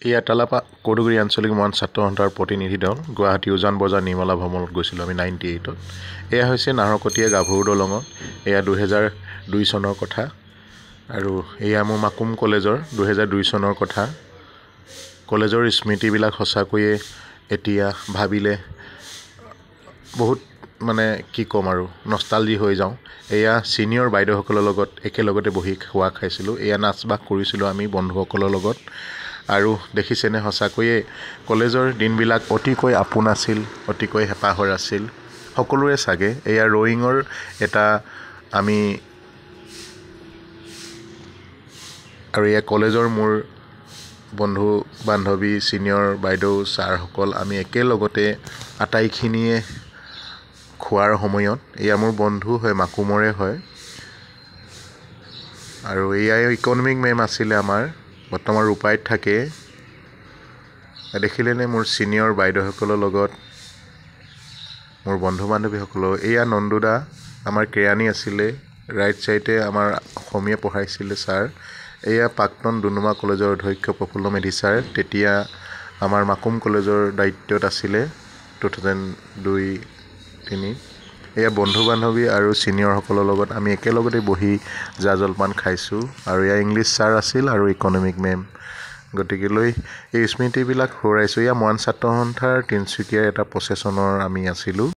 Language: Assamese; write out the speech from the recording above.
এই তালাপা কৌদুগুৰি আঞ্চলিক মৰাণ ছাত্ৰ সন্থাৰ প্ৰতিনিধি দল গুৱাহাটী উজান বজাৰ নিৰ্মলা ভ্ৰমণত গৈছিলোঁ আমি 98ত। এয়া হৈছে নাহৰকটীয়া গাভৰু দলঙত, এয়া 2002 চনৰ কথা। আৰু এয়া মোৰ মাকুম কলেজৰ 2002 চনৰ কথা। কলেজৰ স্মৃতিবিলাক সঁচাকৈয়ে এতিয়া ভাবিলে বহুত কি ক'ম আৰু নষ্টালজি হৈ যাওঁ। এয়া ছিনিয়ৰ বাইদেউসকলৰ লগত একেলগতে বহি খোৱা খাইছিলোঁ, এয়া নাচ বাস কৰিছিলোঁ আমি বন্ধুসকলৰ লগত। আৰু দেখিছেনে সঁচাকৈয়ে কলেজৰ দিনবিলাক অতিকৈ আপোন আছিল, অতিকৈ হেঁপাহৰ আছিল সকলোৰে চাগে। এয়া ৰয়িঙৰ এটা আমি আৰু এয়া কলেজৰ মোৰ বন্ধু বান্ধৱী ছিনিয়ৰ বাইদেউ ছাৰসকল আমি একেলগতে আটাইখিনিয়ে খোৱাৰ সময়ত। এয়া মোৰ বন্ধু হয়, মাকুমৰে হয়। আৰু এয়াই ইকনমিক মেম আছিলে আমাৰ, বৰ্তমান ৰূপাইত থাকে। দেখিলেনে মোৰ ছিনিয়ৰ বাইদেউসকলৰ লগত মোৰ বন্ধু বান্ধৱীসকলৰ। এয়া নন্দুদা আমাৰ কেৰাণী আছিলে, ৰাইট চাইডে আমাৰ অসমীয়া পঢ়াইছিলে ছাৰ। এয়া প্ৰাক্তন ডুমডুমা কলেজৰ অধ্যক্ষ প্ৰফুল্ল মেধি ছাৰ, তেতিয়া আমাৰ মাকুম কলেজৰ দায়িত্বত আছিলে 2002-03। এয়া বন্ধু বান্ধৱী আৰু ছিনিয়ৰসকলৰ লগত আমি একেলগতে বহি জা জলপান খাইছোঁ। আৰু এয়া ইংলিছ ছাৰ আছিল আৰু ইকনমিক মেম। গতিকেলৈ এই স্মৃতিবিলাক সোঁৱৰাইছোঁ। এয়া মৰাণ ছাত্ৰ সন্থাৰ তিনিচুকীয়াৰ এটা প্ৰচেছনৰ আমি আছিলোঁ।